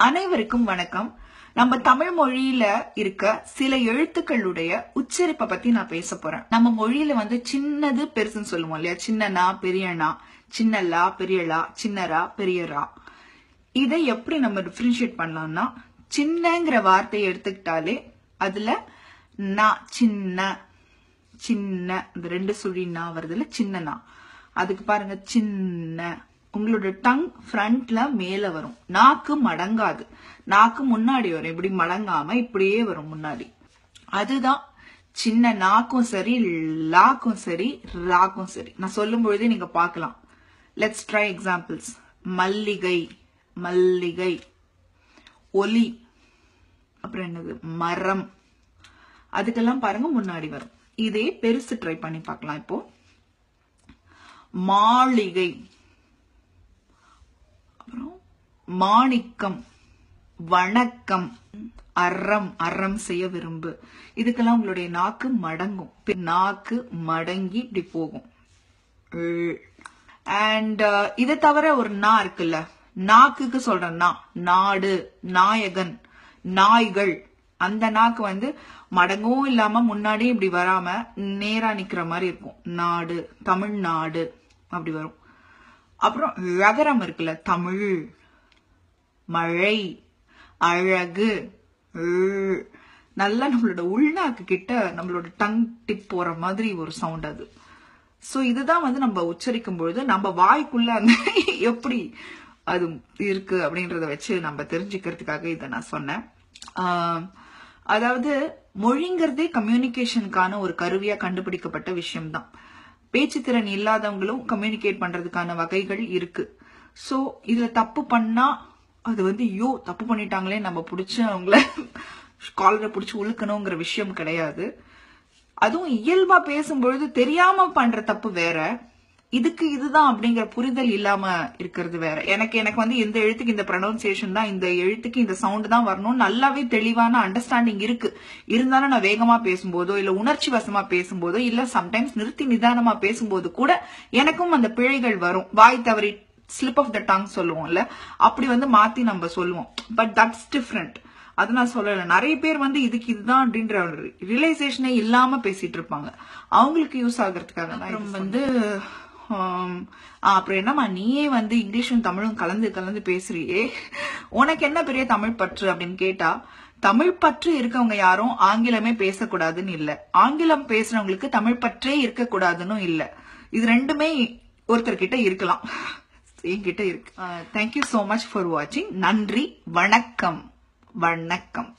அனைவருக்கும் வணக்கம். நம்ம தமிழ் மொழியில இருக்க சில எழுத்துக்களுடைய உச்சரிப்பை பத்தி நான் பேச போறேன். நம்ம மொழியில சின்னது பெருசுன்னு சொல்லுவோம் இல்லையா? சின்னனா பெரியனா, சின்னலா பெரியலா, சின்னரா பெரியரா. இதை எப்படி நம்ம டிஃபரன்ஷியேட் பண்ணலாம்னா, சின்னங்கிற வார்த்தையை எடுத்துக்கிட்டாலே அதுல நான் சின்ன சின்ன இந்த ரெண்டு சுழினா வருதுல சின்னனா. அதுக்கு பாருங்க சின்ன. உங்களோட டங் ஃப்ரண்ட்ல மேல வரும். நாக்கு மடங்காது. நாக்கு முன்னாடி வரும். இப்படி மடங்காம இப்படியே வரும் முன்னாடி. அதுதான் சின்ன. நாக்கும் சரி, லாக்கும் சரி, ராக்கும் சரி. நான் சொல்லும் பொழுதே நீங்க பார்க்கலாம். Let's try examples. மல்லிகை, மல்லிகை. ஒலி, அப்புறம் என்னது, மரம். அதுக்கெல்லாம் பாருங்க முன்னாடி வரும். இதே பெருசு ட்ரை பண்ணி பார்க்கலாம். இப்போ மாளிகை, அப்புறம் மாணிக்கம், வணக்கம், அறம், அறம் செய்ய விரும்பு. இதுக்கெல்லாம் உங்களுடைய நாக்கு மடங்கும். நாக்கு மடங்கி இப்படி போகும். அண்ட் இதை தவிர ஒரு நா இருக்குல்ல, நாக்குக்கு சொல்றேன். நாடு, நாயகன், நாய்கள். அந்த நாக்கு மடங்கும் இல்லாம முன்னாடி இப்படி வராம நேரா நிக்கிற மாதிரி இருக்கும். நாடு, தமிழ்நாடு அப்படி வரும். அப்புறம் ரகரம் இருக்குல்ல, தமிழ், மழை, அழகு. நல்லா நம்மளோட உள்நாக்கு கிட்ட நம்மளோட டங் டிப் போற மாதிரி ஒரு சவுண்ட் அது. சோ இதுதான் நம்ம உச்சரிக்கும் பொழுது நம்ம வாய்க்குள்ள எப்படி அது இருக்கு அப்படின்றத வச்சு நம்ம தெரிஞ்சுக்கிறதுக்காக இதை நான் சொன்னேன். அதாவது மொழிங்கிறதே கம்யூனிகேஷனுக்கான ஒரு கருவியா கண்டுபிடிக்கப்பட்ட விஷயம்தான். பேச்சு திறன் இல்லாதவங்களும் கம்யூனிகேட் பண்றதுக்கான வகைகள் இருக்கு. சோ இதுல தப்பு பண்ணா அது ஐயோ தப்பு பண்ணிட்டாங்களே நம்ம புடிச்சு அவங்கள காலரை புடிச்சு உழுக்கணுங்கிற விஷயம் கிடையாது. அதுவும் இயல்பா பேசும்பொழுது தெரியாம பண்ற தப்பு வேற, இதுக்கு இதுதான் அப்படிங்கிற புரிதல் இல்லாம இருக்கிறது வேற. எனக்கு இந்த எழுத்துக்கு இந்த ப்ரொனவுன்சியேஷன் தான், இந்த எழுத்துக்கு இந்த சவுண்ட் தான் வரணும், நல்லாவே தெளிவான அண்டர்ஸ்டாண்டிங் இருக்கு. இருந்தாலும் நான் வேகமா பேசும்போதோ இல்ல உணர்ச்சி வசமா பேசும்போதோ இல்ல சம்டைம்ஸ் நிறுத்தி நிதானமா பேசும்போது கூட எனக்கும் அந்த பிழைகள் வரும். வாய் தவறி ஸ்லிப் ஆஃப் த டங் சொல்லுவோம்ல, அப்படி மாத்தி நம்ம சொல்லுவோம். But that's different. அது நான் சொல்லல. நிறைய பேர் இதுக்கு இதுதான் அப்படின்ற ரியலைசேஷனே இல்லாம பேசிட்டு இருப்பாங்க. அவங்களுக்கு யூஸ் ஆகுறதுக்காக தான். அப்புறம் என்னமா நீயே இங்கிலீஷும் தமிழும் கலந்து கலந்து பேசுறியே, உனக்கு என்ன பெரிய தமிழ் பற்று அப்படின்னு கேட்டா, தமிழ் பற்று இருக்கவங்க யாரும் ஆங்கிலமே பேசக்கூடாதுன்னு இல்ல, ஆங்கிலம் பேசுறவங்களுக்கு தமிழ் பற்றே இருக்கக்கூடாதுன்னு இல்ல. இது ரெண்டுமே ஒருத்தர்கிட்ட இருக்கலாம், என்கிட்ட இருக்கு. தேங்க்யூ சோ மச் ஃபார் வாட்சிங். நன்றி, வணக்கம், வணக்கம்.